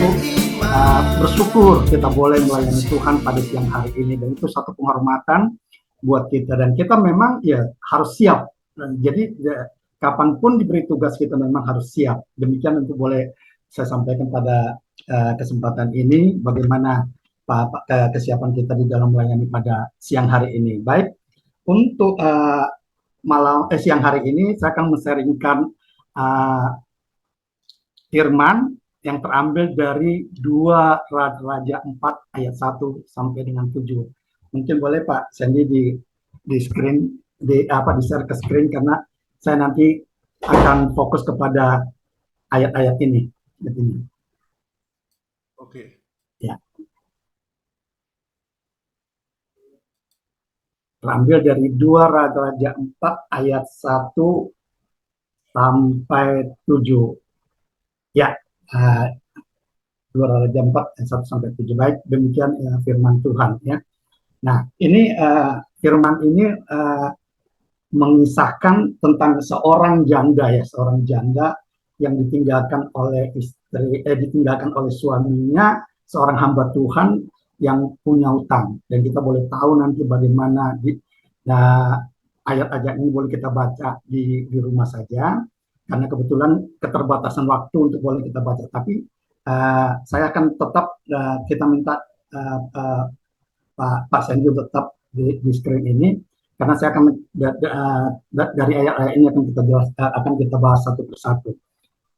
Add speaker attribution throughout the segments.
Speaker 1: untuk bersyukur kita boleh melayani Tuhan pada siang hari ini, dan itu satu penghormatan buat kita, dan kita memang ya harus siap. Jadi ya, kapanpun diberi tugas kita memang harus siap. Demikian untuk boleh saya sampaikan pada kesempatan ini bagaimana kesiapan kita di dalam melayani pada siang hari ini. Baik, untuk siang hari ini saya akan men-sharingkan firman yang terambil dari 2 Raja 4 ayat 1 sampai dengan 7. Mungkin boleh Pak Sandy di screen, di share ke screen, karena saya nanti akan fokus kepada ayat-ayat ini.
Speaker 2: Oke.
Speaker 1: Ya. Terambil dari 2 Raja 4 ayat 1 sampai 7. Ya, 2 Raja 4 ayat 1 sampai 7. Baik, demikian firman Tuhan ya. Nah, ini firman ini mengisahkan tentang seorang janda yang ditinggalkan oleh ditinggalkan oleh suaminya, seorang hamba Tuhan yang punya utang. Dan kita boleh tahu nanti bagaimana ayat-ayat ini boleh kita baca di rumah saja, karena kebetulan keterbatasan waktu untuk boleh kita baca. Tapi saya akan tetap kita minta Pak Sandy tetap di screen ini, karena saya akan dari ayat-ayat ini akan kita bahas satu persatu.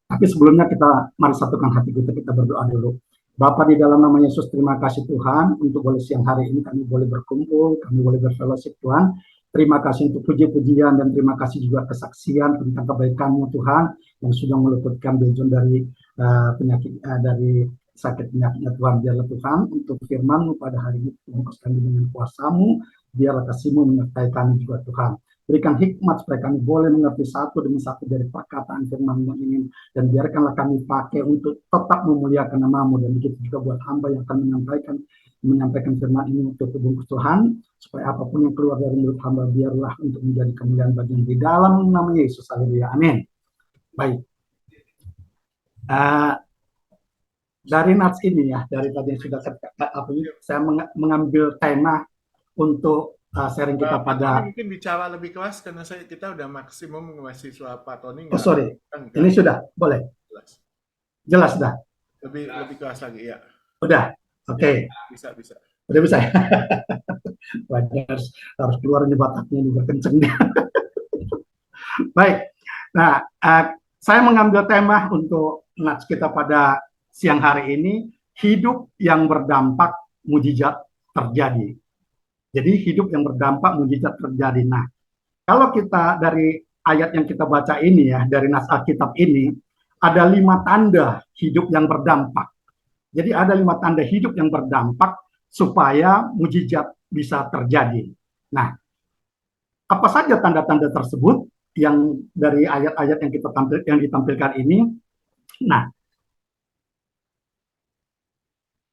Speaker 1: Tapi sebelumnya mari satukan hati kita berdoa dulu. Bapa, di dalam nama Yesus, terima kasih Tuhan untuk boleh siang hari ini kami boleh berkumpul, kami boleh berfellowship Tuhan. Terima kasih untuk puji-pujian dan terima kasih juga kesaksian tentang kebaikan-Mu Tuhan yang sudah meluputkan Bejon dari penyakit dari sakit penyakitnya Tuhan. Biarlah Tuhan untuk firman-Mu pada hari ini bungkus kami dengan kuasa-Mu, biarlah kasih-Mu menyertai kami juga Tuhan. Berikan hikmat supaya kami boleh mengerti satu demi satu dari perkataan firman-Mu ini, dan biarkanlah kami pakai untuk tetap memuliakan nama-Mu, dan begitu juga buat hamba yang akan menyampaikan firman ini untuk bungkus Tuhan, supaya apapun yang keluar dari mulut hamba biarlah untuk menjadi kemuliaan bagian di dalam nama Yesus. Haleluya, amin. Baik. Dari nats ini ya, dari tadi yang sudah saya mengambil tema untuk sharing kita pada.
Speaker 2: Mungkin bicara lebih kelas karena kita udah maksimum mahasiswa Pak Tony.
Speaker 1: Oh sorry, ini sudah boleh. Jelas dah.
Speaker 2: Lebih kelas lagi ya.
Speaker 1: Udah, oke.
Speaker 2: Bisa.
Speaker 1: Udah bisa. Wajar, harus keluar ini bataknya juga kenceng. Baik. Nah, saya mengambil tema untuk nats kita pada siang hari ini, hidup yang berdampak, mujizat terjadi. Jadi hidup yang berdampak, mujizat terjadi. Nah, kalau kita dari ayat yang kita baca ini ya, dari nas Alkitab ini, ada 5 tanda hidup yang berdampak. Jadi ada 5 tanda hidup yang berdampak supaya mujizat bisa terjadi. Nah, apa saja tanda-tanda tersebut yang dari ayat-ayat yang ditampilkan ini?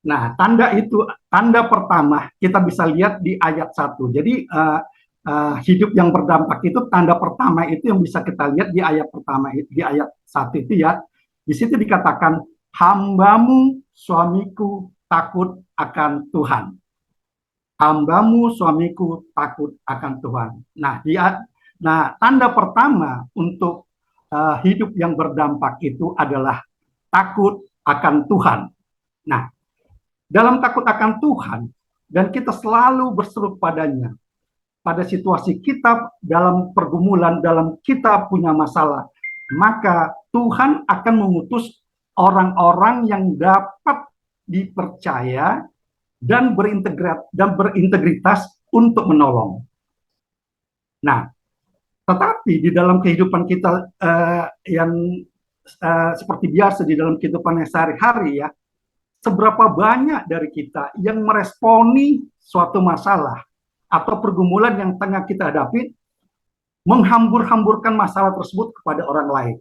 Speaker 1: Nah, tanda pertama kita bisa lihat di ayat 1. Jadi hidup yang berdampak itu tanda pertama itu yang bisa kita lihat di ayat pertama, di ayat 1 itu ya. Di situ dikatakan, hambamu suamiku takut akan Tuhan. Hambamu suamiku takut akan Tuhan. Nah, tanda pertama untuk hidup yang berdampak itu adalah takut akan Tuhan. Nah, dalam takut akan Tuhan, dan kita selalu berseru padanya, pada situasi kita dalam pergumulan, dalam kita punya masalah, maka Tuhan akan mengutus orang-orang yang dapat dipercaya dan berintegritas untuk menolong. Nah, tetapi di dalam kehidupan kita yang seperti biasa di dalam kehidupan sehari-hari ya, seberapa banyak dari kita yang meresponi suatu masalah atau pergumulan yang tengah kita hadapi, menghambur-hamburkan masalah tersebut kepada orang lain.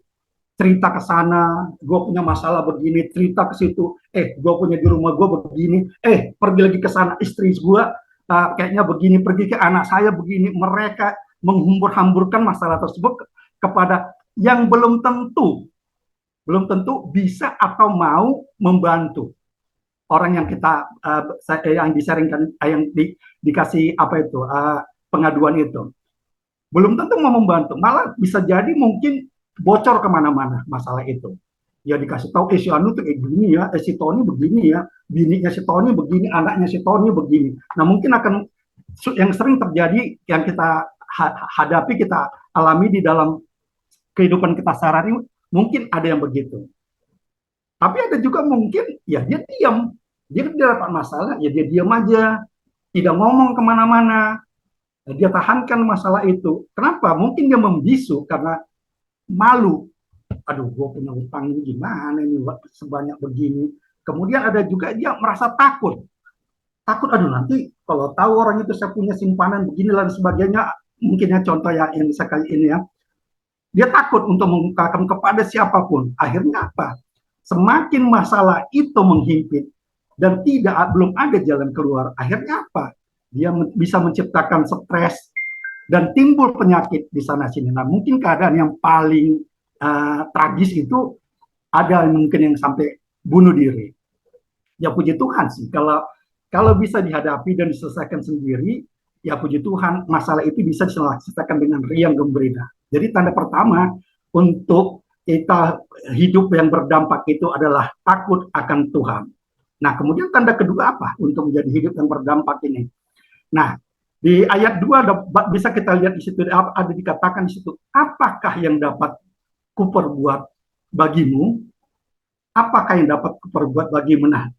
Speaker 1: Cerita ke sana, gue punya masalah begini, cerita ke situ, gue punya di rumah gue begini, pergi lagi ke sana, istri gue kayaknya begini, pergi ke anak saya begini. Mereka menghambur-hamburkan masalah tersebut kepada yang belum tentu belum tentu bisa atau mau membantu orang yang kita yang disaringkan, dikasih apa itu pengaduan itu. Belum tentu mau membantu, malah bisa jadi mungkin bocor kemana-mana masalah itu. Ya dikasih tahu, si Anu tuh kayak begini ya, si Tony begini ya, bininya si Tony begini, anaknya si Tony begini. Nah mungkin akan yang sering terjadi, yang kita hadapi, kita alami di dalam kehidupan kita sehari-hari, mungkin ada yang begitu. Tapi ada juga mungkin ya dia diam, dia tidak dapat masalah, ya dia diam aja, tidak ngomong kemana-mana, dia tahankan masalah itu. Kenapa? Mungkin dia membisu karena malu. Aduh, gue punya utang ini gimana ini sebanyak begini. Kemudian ada juga dia merasa takut. Takut, aduh nanti kalau tahu orang itu saya punya simpanan begini dan sebagainya. Mungkinnya contoh yang sekali ini ya. Dia takut untuk mengungkapkan kepada siapapun. Akhirnya apa? Semakin masalah itu menghimpit dan belum ada jalan keluar. Akhirnya apa? Dia bisa menciptakan stres dan timbul penyakit di sana sini. Nah, mungkin keadaan yang paling tragis itu ada mungkin yang sampai bunuh diri. Ya puji Tuhan sih, kalau bisa dihadapi dan diselesaikan sendiri, ya puji Tuhan masalah itu bisa diselesaikan dengan riang gembira. Jadi tanda pertama untuk kita hidup yang berdampak itu adalah takut akan Tuhan. Nah, kemudian tanda kedua apa untuk menjadi hidup yang berdampak ini? Nah, di ayat 2 bisa kita lihat di situ, ada dikatakan di situ, apakah yang dapat kuperbuat bagimu? Apakah yang dapat kuperbuat bagimu? Nah,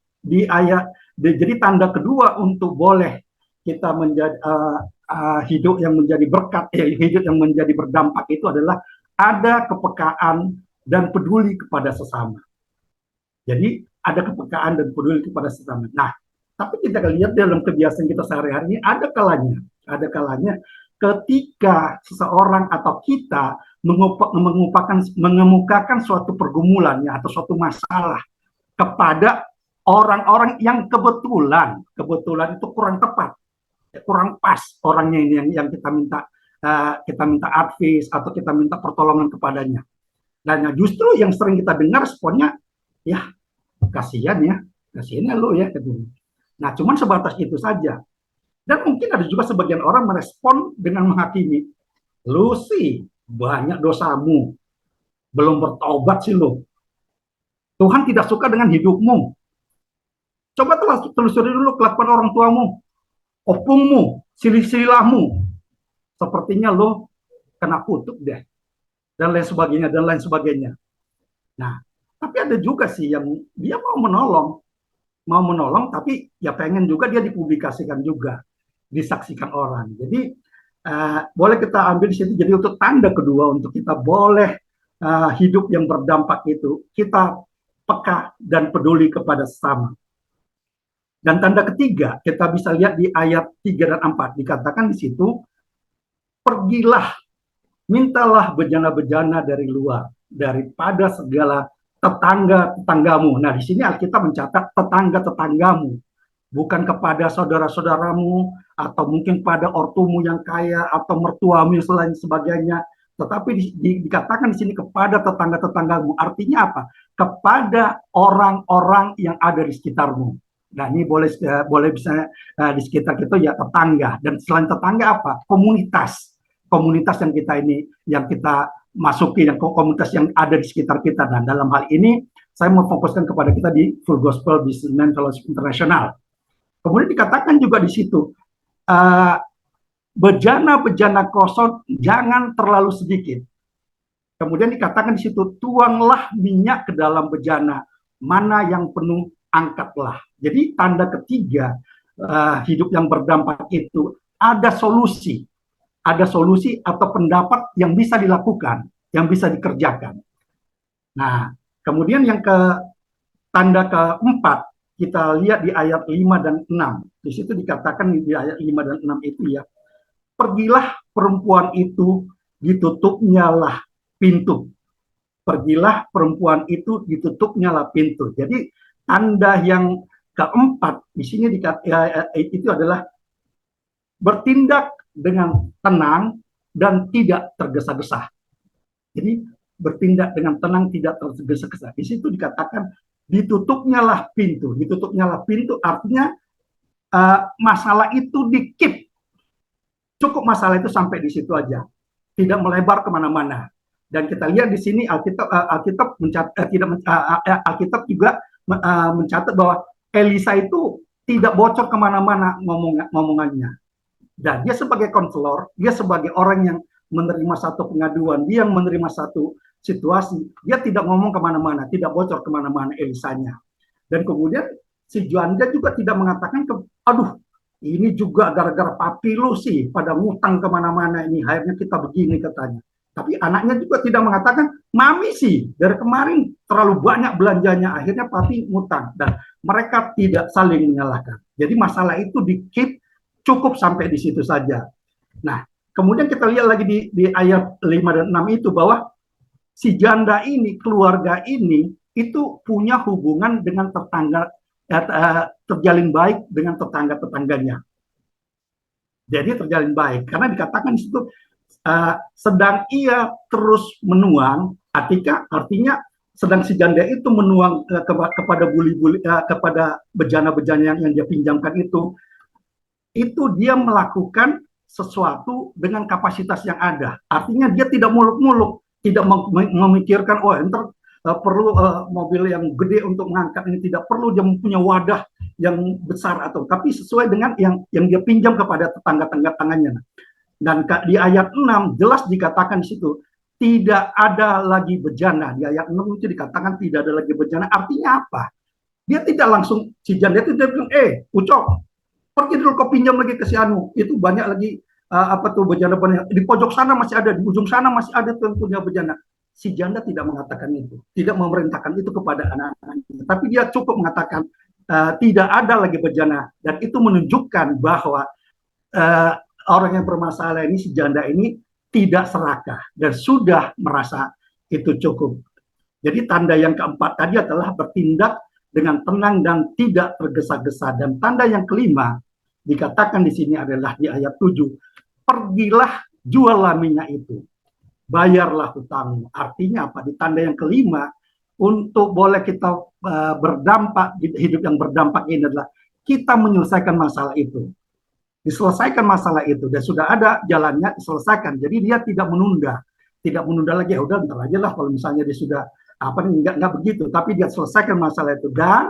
Speaker 1: jadi tanda kedua untuk boleh kita menjadi hidup yang menjadi berkat, hidup yang menjadi berdampak itu adalah ada kepekaan dan peduli kepada sesama. Jadi ada kepekaan dan peduli kepada sesama. Nah, tapi kita lihat dalam kebiasaan kita sehari-hari ini ada kalanya ketika seseorang atau kita mengemukakan suatu pergumulan ya, atau suatu masalah kepada orang-orang yang kebetulan itu kurang tepat, kurang pas orangnya ini yang kita minta advice atau kita minta pertolongan kepadanya. Dan justru yang sering kita dengar responnya, ya kasihan ya lo ya. Nah, cuman sebatas itu saja. Dan mungkin ada juga sebagian orang merespon dengan menghakimi, lu sih banyak dosamu, belum bertobat sih lo. Tuhan tidak suka dengan hidupmu. Coba telusuri dulu kelakuan orang tuamu, opungmu, silsilahmu. Sepertinya lo kena kutuk deh. Dan lain sebagainya. Nah, tapi ada juga sih yang dia mau menolong, tapi ya pengen juga dia dipublikasikan juga, disaksikan orang. Jadi boleh kita ambil di situ. Jadi untuk tanda kedua untuk kita boleh hidup yang berdampak itu, kita peka dan peduli kepada sesama. Dan tanda ketiga kita bisa lihat di ayat 3 dan 4, dikatakan di situ, pergilah, mintalah bejana-bejana dari luar, daripada segala tetanggamu. Nah, di sini Alkitab mencatat tetanggamu, bukan kepada saudara-saudaramu atau mungkin pada ortumu yang kaya atau mertuamu yang selain sebagainya, tetapi dikatakan di sini kepada tetangga-tetanggamu. Artinya apa? Kepada orang-orang yang ada di sekitarmu. Nah, ini boleh bisa di sekitar kita ya tetangga, dan selain tetangga apa? Komunitas yang kita masuki, yang komunitas yang ada di sekitar kita. Dan dalam hal ini saya mau fokuskan kepada kita di Full Gospel Businessman Fellowship International. Kemudian dikatakan juga di situ, bejana-bejana kosong jangan terlalu sedikit. Kemudian dikatakan di situ, tuanglah minyak ke dalam bejana, mana yang penuh angkatlah. Jadi tanda ketiga hidup yang berdampak itu ada solusi atau pendapat yang bisa dilakukan, yang bisa dikerjakan. Nah, kemudian tanda keempat kita lihat di ayat 5 dan 6. Di situ dikatakan di ayat 5 dan 6 itu ya, pergilah perempuan itu, ditutupnyalah pintu. Pergilah perempuan itu, ditutupnyalah pintu. Jadi tanda yang keempat di sini itu adalah bertindak dengan tenang dan tidak tergesa-gesa. Jadi bertindak dengan tenang, tidak tergesa-gesa. Di situ dikatakan ditutupnya lah pintu. Ditutupnya lah pintu artinya masalah itu di-keep. Cukup masalah itu sampai di situ aja, tidak melebar kemana-mana. Dan kita lihat di sini Alkitab Alkitab juga mencatat bahwa Elisa itu tidak bocor kemana-mana ngomongannya. Dan dia sebagai konselor, dia sebagai orang yang menerima satu pengaduan, dia yang menerima satu situasi, dia tidak ngomong kemana-mana, tidak bocor kemana-mana Elisanya. Dan kemudian si janda juga tidak mengatakan, aduh ini juga gara-gara papi lu sih pada ngutang kemana-mana ini, akhirnya kita begini katanya. Tapi anaknya juga tidak mengatakan, mami sih dari kemarin terlalu banyak belanjanya, akhirnya papi ngutang. Dan mereka tidak saling menyalahkan. Jadi masalah itu di-keep cukup sampai di situ saja. Nah, kemudian kita lihat lagi di ayat 5 dan 6 itu bahwa si janda ini, keluarga ini, itu punya hubungan dengan tetangga, terjalin baik dengan tetangga-tetangganya. Jadi terjalin baik karena dikatakan di situ sedang ia terus menuang, artinya sedang si janda itu menuang kepada buli-buli, kepada bejana-bejana yang dia pinjamkan itu dia melakukan sesuatu dengan kapasitas yang ada. Artinya dia tidak muluk-muluk, tidak memikirkan entar perlu mobil yang gede untuk mengangkat ini, tidak perlu dia punya wadah yang besar tapi sesuai dengan yang dia pinjam kepada tetangga-tetangganya. Dan di ayat 6 jelas dikatakan di situ tidak ada lagi bejana. Di ayat 6 itu dikatakan tidak ada lagi bejana. Artinya apa? Dia tidak langsung, si janda itu dia bilang, Ucok, pergi dulu kau pinjam lagi ke si Anu. Itu banyak lagi bejana-bejana. Di pojok sana masih ada, di ujung sana masih ada tuh yang punya bejana. Si janda tidak mengatakan itu, tidak memerintahkan itu kepada anak-anaknya, tapi dia cukup mengatakan tidak ada lagi bejana, dan itu menunjukkan bahwa orang yang bermasalah ini, si janda ini tidak serakah dan sudah merasa itu cukup. Jadi tanda yang keempat tadi adalah bertindak dengan tenang dan tidak tergesa-gesa, dan tanda yang kelima dikatakan di sini adalah di ayat 7, pergilah juallah minyak itu, bayarlah hutangmu. Artinya apa? Di tanda yang kelima, untuk boleh kita berdampak, hidup yang berdampak ini adalah kita menyelesaikan masalah itu. Diselesaikan masalah itu, dan sudah ada jalannya, diselesaikan. Jadi dia tidak menunda lagi, ya udah ntar aja lah kalau misalnya dia sudah enggak begitu, tapi dia selesaikan masalah itu dan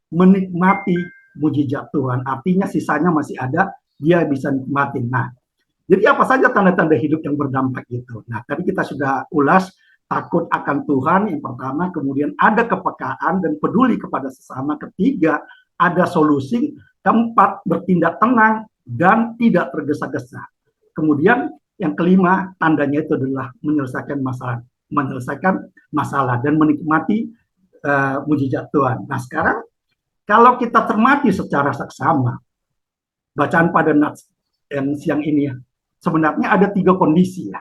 Speaker 1: menikmati mujizat Tuhan. Artinya sisanya masih ada, dia bisa nikmati. Nah, jadi apa saja tanda-tanda hidup yang berdampak itu? Nah, tadi kita sudah ulas, takut akan Tuhan yang pertama, kemudian ada kepekaan dan peduli kepada sesama, ketiga ada solusi, keempat bertindak tenang dan tidak tergesa-gesa. Kemudian yang kelima tandanya itu adalah menyelesaikan masalah dan menikmati mujizat Tuhan. Nah, sekarang kalau kita cermati secara seksama bacaan pada nats yang siang ini, sebenarnya ada tiga kondisi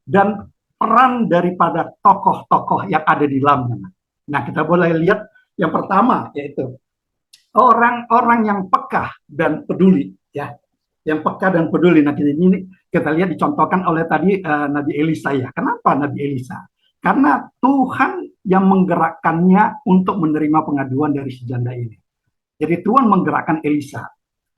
Speaker 1: dan peran daripada tokoh-tokoh yang ada di dalamnya. Nah, kita boleh lihat yang pertama yaitu orang-orang yang peka dan peduli, ya, yang peka dan peduli. Nah, ini kita lihat dicontohkan oleh tadi Nabi Elisa, ya. Kenapa Nabi Elisa? Karena Tuhan yang menggerakkannya untuk menerima pengaduan dari si janda ini. Jadi Tuhan menggerakkan Elisa.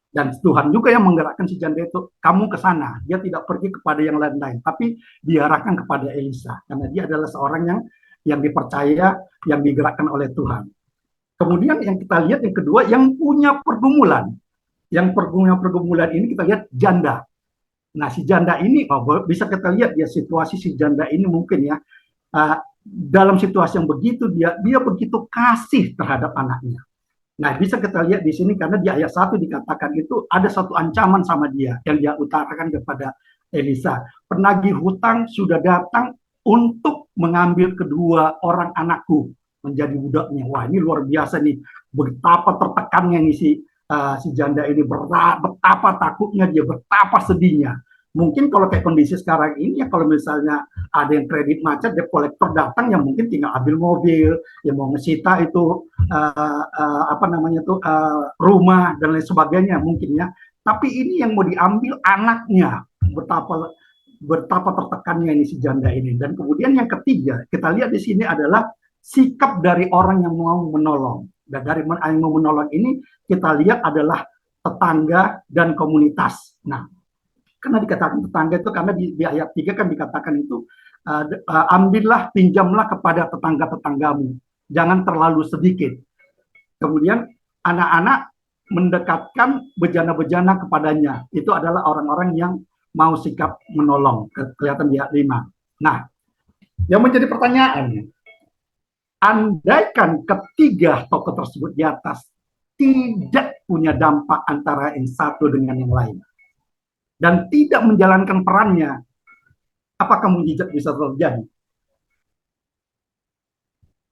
Speaker 1: Dan Tuhan juga yang menggerakkan si janda itu, kamu ke sana. Dia tidak pergi kepada yang lain-lain, tapi diarahkan kepada Elisa. Karena dia adalah seorang yang dipercaya, yang digerakkan oleh Tuhan. Kemudian yang kita lihat yang kedua, yang punya pergumulan. Yang punya pergumulan ini kita lihat janda. Nah, si janda ini, bisa kita lihat ya situasi si janda ini mungkin ya, dalam situasi yang begitu, dia begitu kasih terhadap anaknya. Nah, bisa kita lihat di sini karena di ayat 1 dikatakan itu ada satu ancaman sama dia yang dia utarakan kepada Elisa. Penagih hutang sudah datang untuk mengambil kedua orang anakku menjadi budaknya. Wah, ini luar biasa nih. Betapa tertekannya nih si janda ini, betapa takutnya dia, betapa sedihnya. Mungkin kalau kayak kondisi sekarang ini ya, kalau misalnya ada yang kredit macet, debt collector datang, yang mungkin tinggal ambil mobil, yang mau ngesita itu rumah dan lain sebagainya mungkin ya. Tapi ini yang mau diambil anaknya, betapa betapa tertekannya ini si janda ini. Dan kemudian yang ketiga, kita lihat di sini adalah sikap dari orang yang mau menolong. Dan dari yang mau menolong ini kita lihat adalah tetangga dan komunitas. Nah, karena dikatakan tetangga itu karena di ayat 3 kan dikatakan itu ambillah, pinjamlah kepada tetangga-tetanggamu. Jangan terlalu sedikit. Kemudian anak-anak mendekatkan bejana-bejana kepadanya. Itu adalah orang-orang yang mau sikap menolong. Kelihatan di ayat 5. Nah, yang menjadi pertanyaan, andaikan ketiga tokoh tersebut di atas tidak punya dampak antara yang satu dengan yang lain dan tidak menjalankan perannya, apakah mujizat bisa terjadi?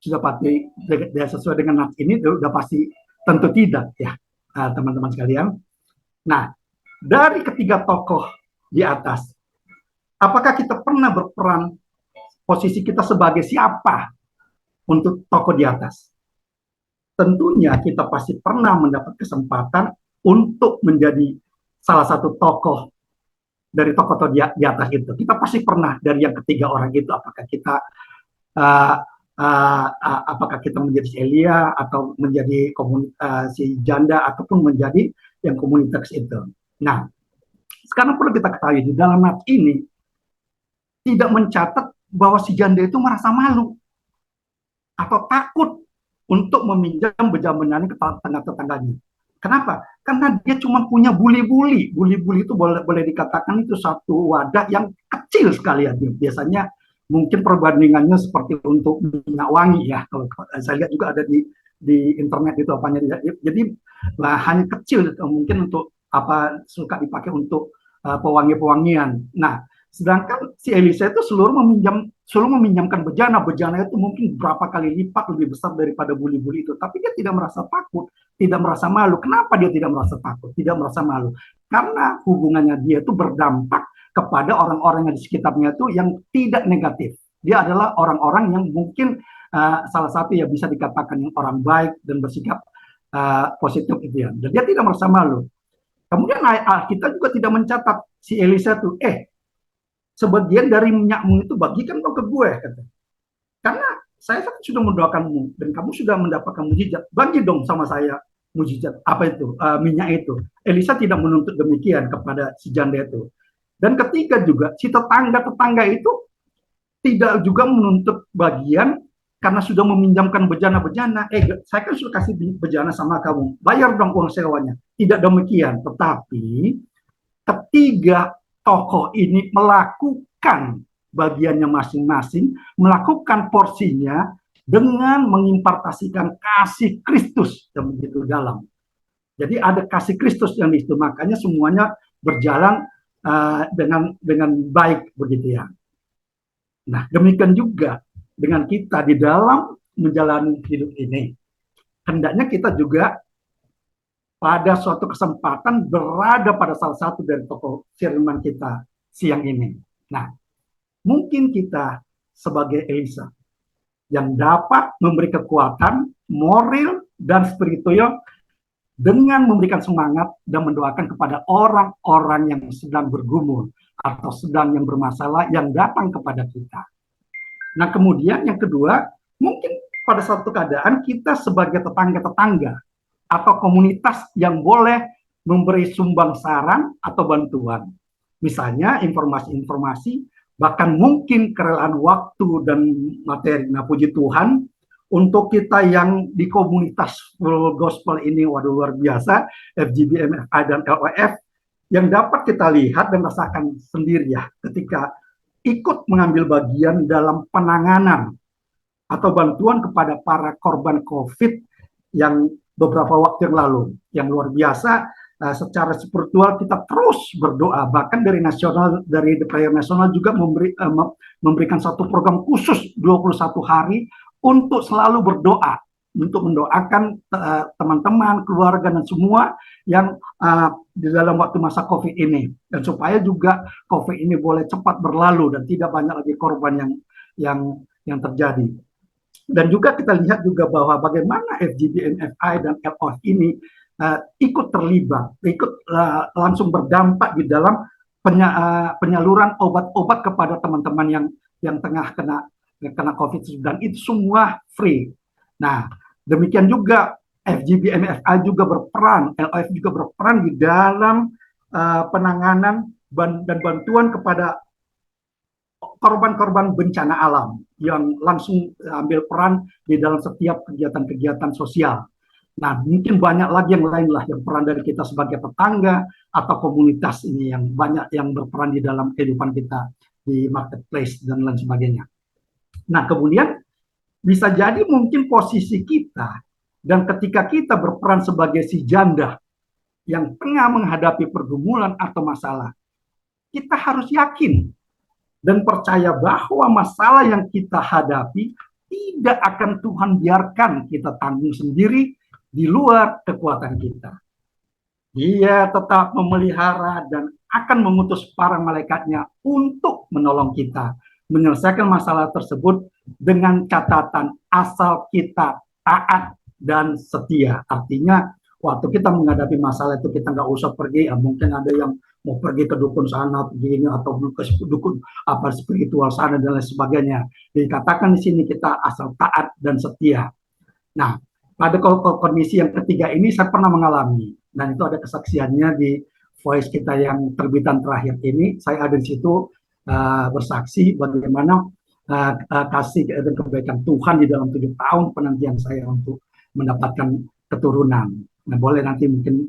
Speaker 1: Sudah pasti sesuai dengan nas ini sudah pasti tentu tidak ya, teman-teman sekalian. Nah, dari ketiga tokoh di atas, apakah kita pernah berperan, posisi kita sebagai siapa untuk tokoh di atas? Tentunya kita pasti pernah mendapat kesempatan untuk menjadi salah satu tokoh dari tokoh di atas itu. Kita pasti pernah dari yang ketiga orang itu. Apakah kita apakah kita menjadi si Elia atau menjadi si janda ataupun menjadi yang komunitas itu. Nah, sekarang perlu kita ketahui di dalam nas ini tidak mencatat bahwa si janda itu merasa malu atau takut untuk meminjam bejana-bejananya ke tetangga-tetangganya. Kenapa? Karena dia cuma punya buli-buli. Buli-buli itu boleh dikatakan itu satu wadah yang kecil sekali ya. Biasanya mungkin perbandingannya seperti untuk minyak wangi ya. Kalau saya lihat juga ada di internet itu apanya. Jadi hanya kecil mungkin untuk apa suka dipakai untuk pewangi-pewangian. Nah, sedangkan si Elisa itu selalu meminjamkan bejana. Bejana itu mungkin berapa kali lipat lebih besar daripada buli-buli itu. Tapi dia tidak merasa takut, tidak merasa malu. Kenapa dia tidak merasa takut, tidak merasa malu? Karena hubungannya dia itu berdampak kepada orang-orang yang di sekitarnya itu yang tidak negatif. Dia adalah orang-orang yang mungkin salah satu ya bisa dikatakan yang orang baik dan bersikap positif itu ya. Dan dia tidak merasa malu. Kemudian kita juga tidak mencatat si Elisa itu, sebagian dari minyakmu itu bagikan dong ke gue, kata. Karena saya sudah mendoakanmu dan kamu sudah mendapatkan mujizat, bagi dong sama saya mujizat apa itu minyak itu. Elisa tidak menuntut demikian kepada si janda itu. Dan ketiga juga si tetangga itu tidak juga menuntut bagian karena sudah meminjamkan bejana-bejana. Saya kan sudah kasih bejana sama kamu, bayar dong uang sewanya. Tidak demikian, tetapi ketiga tokoh ini melakukan bagiannya masing-masing, melakukan porsinya dengan mengimpartasikan kasih Kristus yang begitu dalam. Jadi ada kasih Kristus yang di situ, makanya semuanya berjalan dengan baik begitu ya. Nah, demikian juga dengan kita di dalam menjalani hidup ini. Hendaknya kita juga pada suatu kesempatan berada pada salah satu dari tokoh firman kita siang ini. Nah, mungkin kita sebagai Elisa yang dapat memberi kekuatan moral dan spiritual dengan memberikan semangat dan mendoakan kepada orang-orang yang sedang bergumul atau sedang yang bermasalah yang datang kepada kita. Nah, kemudian yang kedua, mungkin pada suatu keadaan kita sebagai tetangga-tetangga atau komunitas yang boleh memberi sumbang saran atau bantuan. Misalnya informasi-informasi, bahkan mungkin kerelaan waktu dan materi. Nah, puji Tuhan, untuk kita yang di komunitas Full Gospel ini, waduh luar biasa, FGB, MFI, dan LOF, yang dapat kita lihat dan rasakan sendiri ya, ketika ikut mengambil bagian dalam penanganan atau bantuan kepada para korban COVID yang beberapa waktu yang lalu, yang luar biasa. Secara spiritual kita terus berdoa, bahkan dari The Prayer Nasional juga memberikan satu program khusus 21 hari untuk selalu berdoa, untuk mendoakan teman-teman, keluarga dan semua yang di dalam waktu masa COVID ini, dan supaya juga COVID ini boleh cepat berlalu dan tidak banyak lagi korban yang terjadi. Dan juga kita lihat juga bahwa bagaimana FGB, MFI, dan LOF ini ikut terlibat, ikut langsung berdampak di dalam penyaluran obat-obat kepada teman-teman yang tengah kena COVID-19 itu semua free. Nah, demikian juga FGB MFA juga berperan, LOF juga berperan di dalam penanganan dan bantuan kepada korban-korban bencana alam yang langsung ambil peran di dalam setiap kegiatan-kegiatan sosial. Nah, mungkin banyak lagi yang lain lah yang peran dari kita sebagai tetangga atau komunitas ini yang banyak yang berperan di dalam kehidupan kita di marketplace dan lain sebagainya. Nah, kemudian bisa jadi mungkin posisi kita dan ketika kita berperan sebagai si janda yang tengah menghadapi pergumulan atau masalah, kita harus yakin dan percaya bahwa masalah yang kita hadapi tidak akan Tuhan biarkan kita tanggung sendiri di luar kekuatan kita. Dia tetap memelihara dan akan mengutus para malaikatnya untuk menolong kita menyelesaikan masalah tersebut dengan catatan asal kita taat dan setia. Artinya waktu kita menghadapi masalah itu kita nggak usah pergi, mungkin ada yang mau pergi ke dukun sana begini atau ke dukun apa spiritual sana dan lain sebagainya. Dikatakan di sini kita asal taat dan setia. Nah, pada kondisi yang ketiga ini saya pernah mengalami dan itu ada kesaksiannya di voice kita yang terbitan terakhir ini. Saya ada di situ bersaksi bagaimana kasih dan kebaikan Tuhan di dalam 7 tahun penantian saya untuk mendapatkan keturunan. Nah, boleh nanti mungkin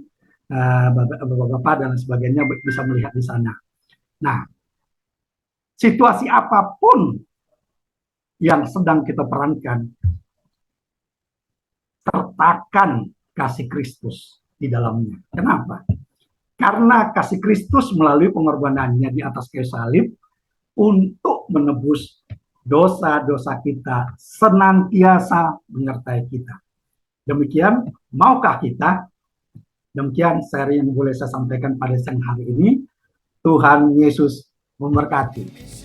Speaker 1: bapak-bapak dan sebagainya bisa melihat di sana. Nah, situasi apapun yang sedang kita perankan, sertakan kasih Kristus di dalamnya. Kenapa? Karena kasih Kristus melalui pengorbanannya di atas kayu salib untuk menebus dosa-dosa kita senantiasa menyertai kita. Demikian, maukah kita? Demikian seri yang boleh saya sampaikan pada siang hari ini. Tuhan Yesus memberkati.